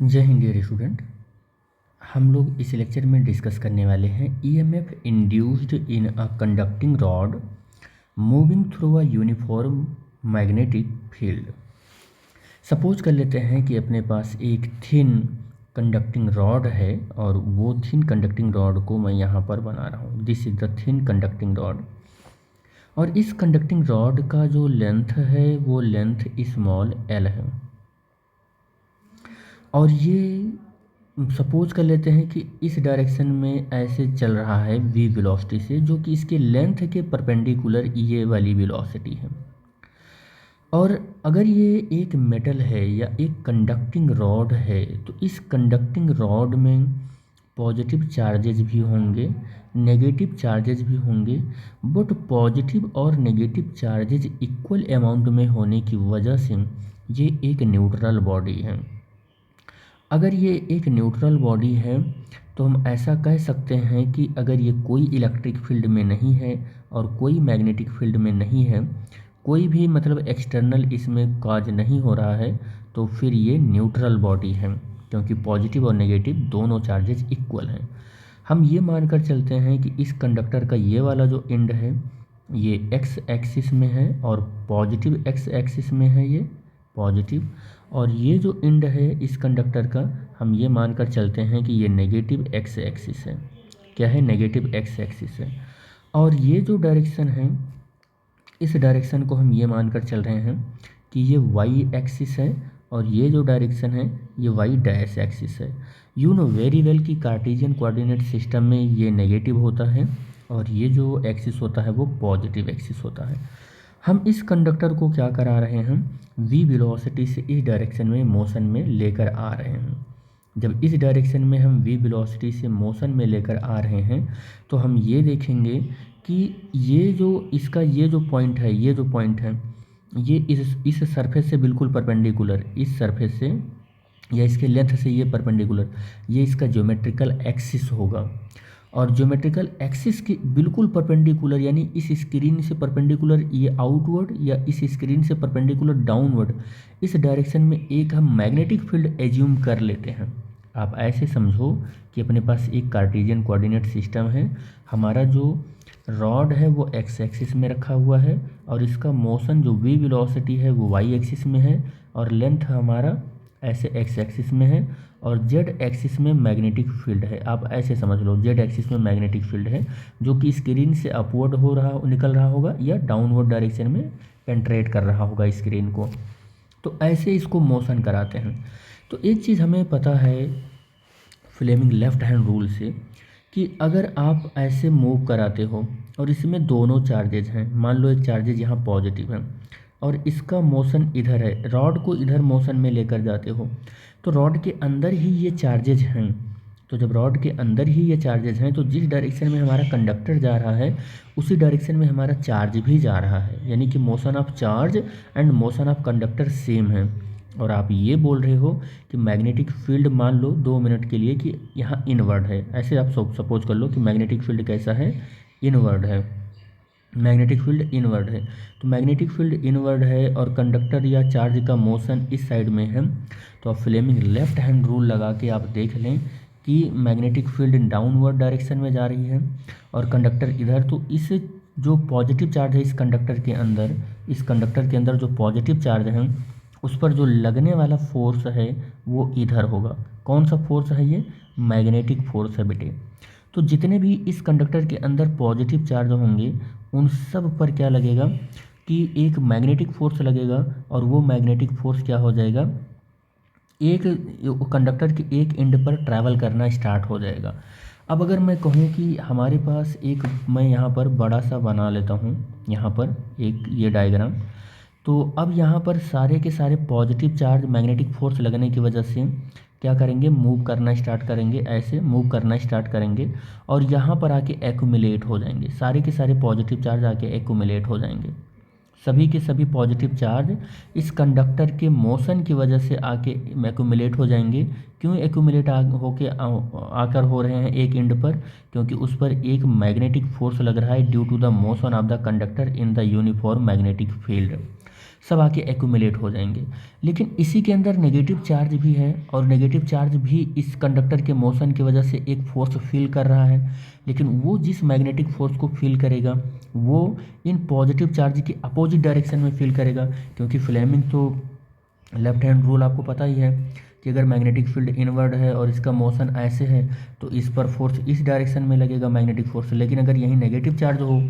जय Hind dear student. हम लोग इस लेक्चर में डिस्कस करने वाले हैं EMF induced in a conducting rod moving through a uniform magnetic field. Suppose कर लेते हैं कि अपने पास एक थिन कंडक्टिंग रॉड है और वो थिन कंडक्टिंग रॉड को मैं यहाँ पर बना रहा हूँ। This is the thin conducting rod और इस कंडक्टिंग रॉड का जो लेंथ है वो लेंथ स्मॉल एल है और ये सपोज कर लेते हैं कि इस डायरेक्शन में ऐसे चल रहा है v वेलोसिटी से, जो कि इसके लेंथ के परपेंडिकुलर ये वाली वेलोसिटी है। और अगर ये एक मेटल है या एक कंडक्टिंग रॉड है तो इस कंडक्टिंग रॉड में पॉजिटिव चार्जेज भी होंगे, नेगेटिव चार्जेज भी होंगे, बट पॉजिटिव और नेगेटिव चार्जेज इक्वल अमाउंट में होने की वजह से ये एक न्यूट्रल बॉडी है। अगर ये एक न्यूट्रल बॉडी है तो हम ऐसा कह सकते हैं कि अगर ये कोई इलेक्ट्रिक फील्ड में नहीं है और कोई मैग्नेटिक फील्ड में नहीं है, कोई भी मतलब एक्सटर्नल इसमें काज नहीं हो रहा है, तो फिर ये न्यूट्रल बॉडी है, क्योंकि पॉजिटिव और नेगेटिव दोनों चार्जेस इक्वल हैं। हम ये मानकर चलते हैं कि इस कंडक्टर का ये वाला जो एंड है ये एक्स एक्सिस में है और पॉजिटिव एक्स एक्सिस में है ये पॉजिटिव, और ये जो एंड है इस कंडक्टर का हम ये मानकर चलते हैं कि ये नेगेटिव एक्स एक्सिस है। क्या है? नेगेटिव एक्स एक्सिस है। और ये जो डायरेक्शन है इस डायरेक्शन को हम ये मानकर चल रहे हैं कि ये वाई एक्सिस है और ये जो डायरेक्शन है ये वाई डैश एक्सिस है। यू नो वेरी वेल कि कार्टेशियन कोऑर्डिनेट सिस्टम में ये नेगेटिव होता है और ये जो एक्सिस होता है वो पॉजिटिव एक्सिस होता है। हम इस कंडक्टर को क्या करा रहे हैं, v वेलोसिटी से इस डायरेक्शन में मोशन में लेकर आ रहे हैं। जब इस डायरेक्शन में हम v वेलोसिटी से मोशन में लेकर आ रहे हैं तो हम ये देखेंगे कि ये जो इसका ये जो पॉइंट है, ये जो पॉइंट है ये इस सरफेस से बिल्कुल परपेंडिकुलर, इस सरफेस से या इसके लेंथ से ये परपेंडिकुलर, ये इसका ज्योमेट्रिकल एक्सिस होगा। और ज्योमेट्रिकल एक्सिस के बिल्कुल परपेंडिकुलर यानी इस स्क्रीन से परपेंडिकुलर ये आउटवर्ड या इस स्क्रीन से परपेंडिकुलर डाउनवर्ड, इस डायरेक्शन में एक हम मैग्नेटिक फील्ड एज्यूम कर लेते हैं। आप ऐसे समझो कि अपने पास एक कार्टेशियन कोऑर्डिनेट सिस्टम है, हमारा जो रॉड है वो एक्स एक्सिस में रखा हुआ है और इसका मोशन जो v वेलोसिटी है वो y एक्सिस में है और लेंथ हमारा ऐसे एक्स एक्सिस में है और जेड एक्सिस में मैग्नेटिक फील्ड है। आप ऐसे समझ लो जेड एक्सिस में मैग्नेटिक फील्ड है जो कि स्क्रीन से अपवर्ड हो रहा निकल रहा होगा या डाउनवर्ड डायरेक्शन में पेंट्रेट कर रहा होगा स्क्रीन को। तो ऐसे इसको मोशन कराते हैं। तो एक चीज़ हमें पता है फ्लेमिंग लेफ्ट हैंड रूल से कि अगर आप ऐसे मूव कराते हो और इसमें दोनों चार्जेज हैं, मान लो एक चार्जेज यहाँ पॉजिटिव है और इसका मोशन इधर है, रॉड को इधर मोशन में लेकर जाते हो तो रॉड के अंदर ही ये चार्जेज हैं। तो जब रॉड के अंदर ही ये चार्जेज हैं तो जिस डायरेक्शन में हमारा कंडक्टर जा रहा है उसी डायरेक्शन में हमारा चार्ज भी जा रहा है, यानी कि motion of charge and motion of conductor same है। और आप ये बोल रहे हो कि मैग्नेटिक फील्ड मान लो 2 मिनट के लिए कि यहाँ इनवर्ड है, ऐसे आप सपोज कर लो कि मैग्नेटिक फील्ड कैसा है, इनवर्ड है, मैग्नेटिक फील्ड इनवर्ड है। तो मैग्नेटिक फील्ड इनवर्ड है और कंडक्टर या चार्ज का मोशन इस साइड में है, तो आप फ्लेमिंग लेफ्ट हैंड रूल लगा के आप देख लें कि मैग्नेटिक फील्ड डाउनवर्ड डायरेक्शन में जा रही है और कंडक्टर इधर, तो इस जो पॉजिटिव चार्ज है इस कंडक्टर के अंदर, इस कंडक्टर के अंदर जो पॉजिटिव चार्ज है उस पर जो लगने वाला फोर्स है वो इधर होगा। कौन सा फोर्स है ये? मैग्नेटिक फोर्स है बेटे। तो जितने भी इस कंडक्टर के अंदर पॉजिटिव चार्ज होंगे उन सब पर क्या लगेगा कि एक मैग्नेटिक फोर्स लगेगा और वो मैग्नेटिक फोर्स क्या हो जाएगा, एक कंडक्टर के एक एंड पर ट्रैवल करना स्टार्ट हो जाएगा। अब अगर मैं कहूँ कि हमारे पास एक, मैं यहाँ पर बड़ा सा बना लेता हूँ यहाँ पर एक ये डायग्राम, तो अब यहाँ पर सारे के सारे पॉजिटिव चार्ज मैग्नेटिक फोर्स लगने की वजह से क्या करेंगे, मूव करना स्टार्ट करेंगे, ऐसे मूव करना स्टार्ट करेंगे और यहाँ पर आके एक्यूमुलेट हो जाएंगे, सारे के सारे पॉजिटिव चार्ज आके एक्यूमुलेट हो जाएंगे। सभी के सभी पॉजिटिव चार्ज इस कंडक्टर के मोशन की वजह से आके एक्यूमुलेट हो जाएंगे। क्यों एक्यूमुलेट होके आकर हो रहे हैं एक एंड पर? क्योंकि उस पर एक मैग्नेटिक फोर्स लग रहा है due to the motion of the conductor in the uniform magnetic field. सब आके एक्यूमुलेट हो जाएंगे। लेकिन इसी के अंदर नेगेटिव चार्ज भी है, और नेगेटिव चार्ज भी इस कंडक्टर के मोशन की वजह से एक फोर्स फील कर रहा है, लेकिन वो जिस मैग्नेटिक फोर्स को फील करेगा वो इन पॉजिटिव चार्ज की अपोजिट डायरेक्शन में फील करेगा, क्योंकि फ्लेमिंग तो लेफ्ट हैंड रूल आपको पता ही है कि अगर मैग्नेटिक फील्ड इनवर्ड है और इसका मोशन ऐसे है तो इस पर फोर्स इस डायरेक्शन में लगेगा मैग्नेटिक फोर्स। लेकिन अगर यहीं नेगेटिव चार्ज हो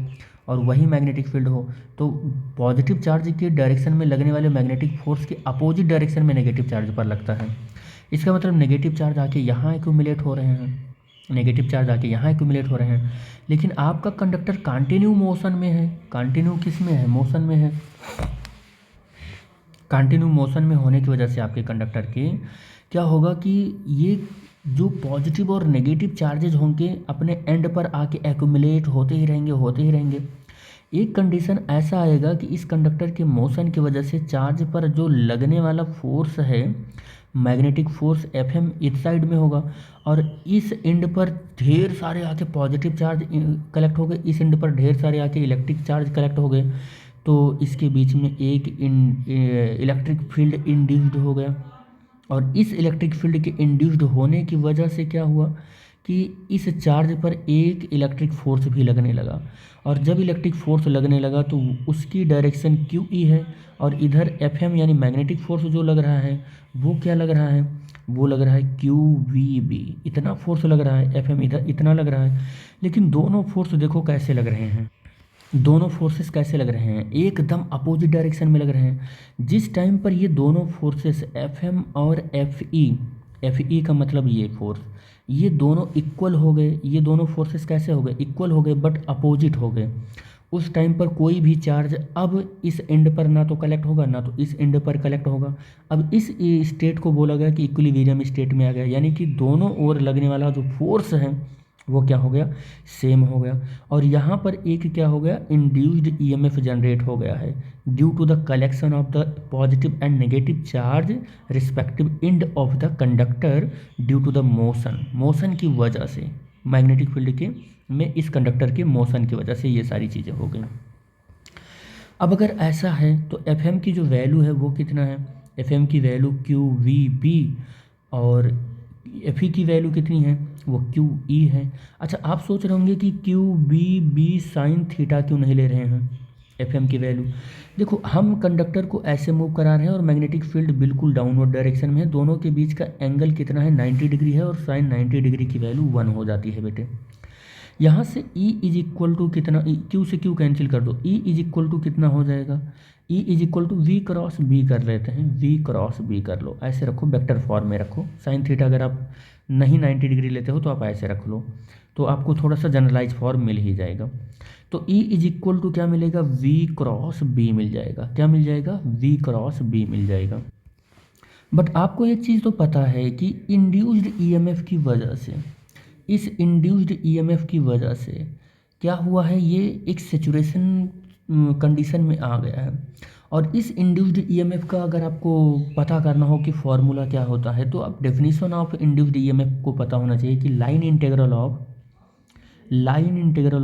और वही मैग्नेटिक फील्ड हो तो पॉजिटिव चार्ज के डायरेक्शन में लगने वाले मैग्नेटिक फोर्स के अपोजिट डायरेक्शन में नेगेटिव चार्ज पर लगता है। इसका मतलब नेगेटिव चार्ज आके यहाँ एक्यूमुलेट हो रहे हैं, नेगेटिव चार्ज आके यहाँ एक्यूमुलेट हो रहे हैं, लेकिन आपका कंडक्टर कंटिन्यू मोशन में है। कंटिन्यू किस में है? मोशन में है। कंटिन्यू मोशन में होने की वजह से आपके कंडक्टर के क्या होगा कि ये जो पॉजिटिव और नेगेटिव चार्जेज होंगे अपने एंड पर आके एक्यूमुलेट होते ही रहेंगे, होते ही रहेंगे। एक कंडीशन ऐसा आएगा कि इस कंडक्टर के मोशन की वजह से चार्ज पर जो लगने वाला फोर्स है मैग्नेटिक फोर्स Fm इस साइड में होगा, और इस एंड पर ढेर सारे आके पॉजिटिव चार्ज कलेक्ट हो गए, इस एंड पर ढेर सारे आके इलेक्ट्रिक चार्ज कलेक्ट हो गए, तो इसके बीच में एक इलेक्ट्रिक फील्ड इंड्यूस्ड हो गया। और इस इलेक्ट्रिक फील्ड के इंड्यूस्ड होने की वजह से क्या हुआ कि इस चार्ज पर एक इलेक्ट्रिक फोर्स भी लगने लगा, और जब इलेक्ट्रिक फोर्स लगने लगा तो उसकी डायरेक्शन क्यू ई है, और इधर एफ एम यानी मैग्नेटिक फोर्स जो लग रहा है वो क्या लग रहा है? वो लग रहा है क्यू वी बी। इतना फोर्स लग रहा है, एफ एम इधर इतना लग रहा है। लेकिन दोनों फोर्स देखो कैसे लग रहे हैं, दोनों फोर्सेस कैसे लग रहे हैं? एकदम अपोजिट डायरेक्शन में लग रहे हैं। जिस टाइम पर ये दोनों फोर्सेस एफ एम और एफ ई का मतलब ये फोर्स, ये दोनों इक्वल हो गए, ये दोनों फोर्सेस कैसे हो गए? इक्वल हो गए बट अपोजिट हो गए। उस टाइम पर कोई भी चार्ज अब इस एंड पर ना तो कलेक्ट होगा ना तो इस एंड पर कलेक्ट होगा। अब इस स्टेट को बोला गया कि इक्विलिब्रियम स्टेट में आ गया, यानी कि दोनों ओर लगने वाला जो फोर्स है वो क्या हो गया? सेम हो गया। और यहाँ पर एक क्या हो गया? इंड्यूस्ड ईएमएफ जनरेट हो गया है due to the collection of the positive and negative charge respective end of the conductor due to the motion की वजह से, मैग्नेटिक फील्ड के में इस कंडक्टर के मोशन की वजह से ये सारी चीज़ें हो गई। अब अगर ऐसा है तो एफ एम की जो वैल्यू है वो कितना है? एफ एम की वैल्यू क्यू वी बी, और एफ ई की वैल्यू कितनी है? वो क्यू ई है। अच्छा, आप सोच रहे होंगे कि Q B B sine theta क्यों नहीं ले रहे हैं एफ एम की वैल्यू? देखो, हम कंडक्टर को ऐसे मूव करा रहे हैं और मैग्नेटिक फील्ड बिल्कुल डाउनवर्ड डायरेक्शन में है, दोनों के बीच का एंगल कितना है? 90 डिग्री है, और साइन 90 डिग्री की वैल्यू 1 हो जाती है बेटे। यहाँ से E इज इक्वल टू कितना? Q से Q कैंसिल कर दो, E इज इक्वल टू कितना हो जाएगा? E is equal to V cross B कर लेते हैं, V क्रॉस B कर लो, ऐसे रखो, वेक्टर फॉर्म में रखो। साइन थीटा अगर आप नहीं 90 डिग्री लेते हो तो आप ऐसे रख लो, तो आपको थोड़ा सा जनरलाइज फॉर्म मिल ही जाएगा। तो E इज इक्वल टू क्या मिलेगा? V क्रॉस B मिल जाएगा। क्या मिल जाएगा? V क्रॉस B मिल जाएगा। बट आपको एक चीज़ तो पता है कि इंड्यूस्ड ईएमएफ की वजह से, इस इंड्यूस्ड ईएमएफ की वजह से क्या हुआ है? ये एक सेचुरेशन कंडीशन में आ गया है। और इस इंड्यूस्ड ईएमएफ का अगर आपको पता करना हो कि फॉर्मूला क्या होता है, तो आप डेफिनेशन ऑफ इंड्यूस्ड ईएमएफ को पता होना चाहिए कि line integral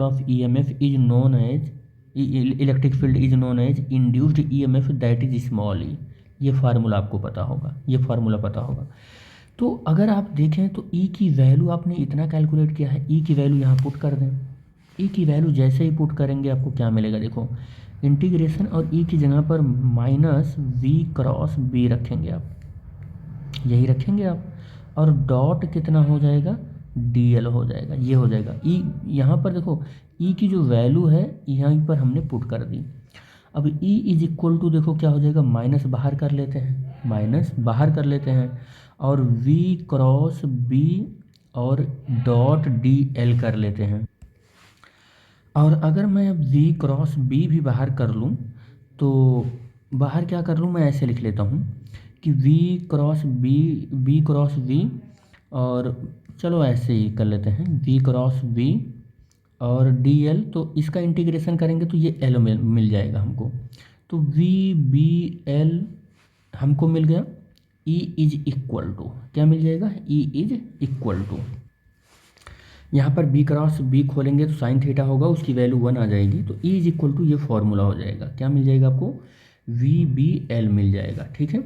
of EMF is known as, electric field is known as induced EMF that is small e. ये फार्मूला आपको पता होगा, ये फार्मूला पता होगा। तो अगर आप देखें तो E की वैल्यू आपने इतना कैलकुलेट किया है, E की वैल्यू यहाँ पुट कर दें। E की वैल्यू जैसे ही पुट करेंगे आपको क्या मिलेगा? देखो, इंटीग्रेशन, और E की जगह पर माइनस V क्रॉस B रखेंगे आप, यही रखेंगे आप, और डॉट कितना हो जाएगा? DL हो जाएगा, ये हो जाएगा। E यहाँ पर देखो, E की जो वैल्यू है यहाँ पर हमने पुट कर दी। अब E इज इक्वल टू देखो क्या हो जाएगा? माइनस बाहर कर लेते हैं, माइनस बाहर कर लेते हैं, और V क्रॉस B और डॉट DL कर लेते हैं। और अगर मैं अब V क्रॉस B भी बाहर कर लूँ तो बाहर क्या कर लूँ? मैं ऐसे लिख लेता हूँ कि V क्रॉस B, और चलो ऐसे ही कर लेते हैं, V क्रॉस B और DL। तो इसका इंटीग्रेशन करेंगे तो ये L मिल जाएगा हमको, तो VBL हमको मिल गया। E इज इक्वल टू क्या मिल जाएगा? E इज इक्वल टू, यहाँ पर B क्रॉस B खोलेंगे तो साइन थीटा होगा, उसकी वैल्यू 1 आ जाएगी, तो E इज इक्वल टू ये फॉर्मूला हो जाएगा। क्या मिल जाएगा आपको? VBL मिल जाएगा। ठीक है,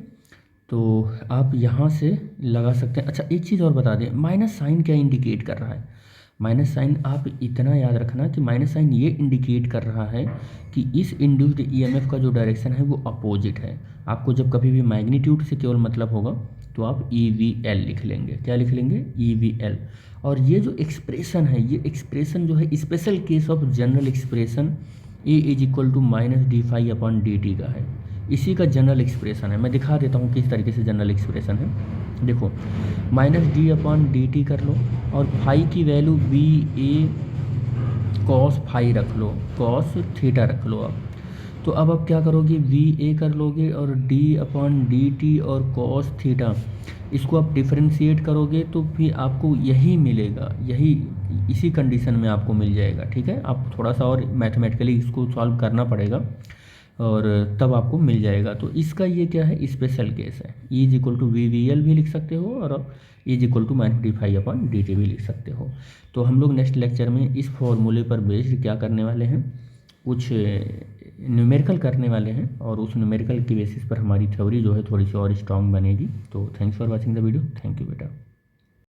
तो आप यहाँ से लगा सकते हैं। अच्छा, एक चीज़ और बता दें, माइनस साइन क्या इंडिकेट कर रहा है? माइनस साइन आप इतना याद रखना कि माइनस साइन ये इंडिकेट कर रहा है कि इस इंड्यूस्ड ईएमएफ का जो डायरेक्शन है वो अपोजिट है। आपको जब कभी भी मैग्नीट्यूड से केवल मतलब होगा तो आप EVL लिख लेंगे। क्या लिख लेंगे? EVL। और ये जो एक्सप्रेशन है, ये एक्सप्रेशन जो है special case of general expression A is equal to -d∅/dt का है। इसी का जनरल एक्सप्रेशन है। मैं दिखा देता हूँ किस तरीके से जनरल एक्सप्रेशन है। देखो, -d/dt कर लो और फाई की वैल्यू BA cos फाई रख लो, cos थीटा रख लो आप। तो अब आप क्या करोगे? VA कर लोगे और d/dt और cos थीटा, इसको आप डिफरेंशिएट करोगे तो फिर आपको यही मिलेगा, यही इसी कंडीशन में आपको मिल जाएगा। ठीक है, आप थोड़ा सा और मैथमेटिकली इसको सॉल्व करना पड़ेगा और तब आपको मिल जाएगा। तो इसका ये क्या है? स्पेशल केस है। E is equal to VBL भी लिख सकते हो और E is equal to -d∅/dt भी लिख सकते हो। तो हम लोग नेक्स्ट लेक्चर में इस फॉर्मूले पर बेस्ड क्या करने वाले हैं, कुछ न्यूमेरिकल करने वाले हैं और उस न्यूमेरिकल की बेसिस पर हमारी थ्योरी जो है थोड़ी सी और स्ट्रांग बनेगी। तो thanks for watching the video. Thank you बेटा।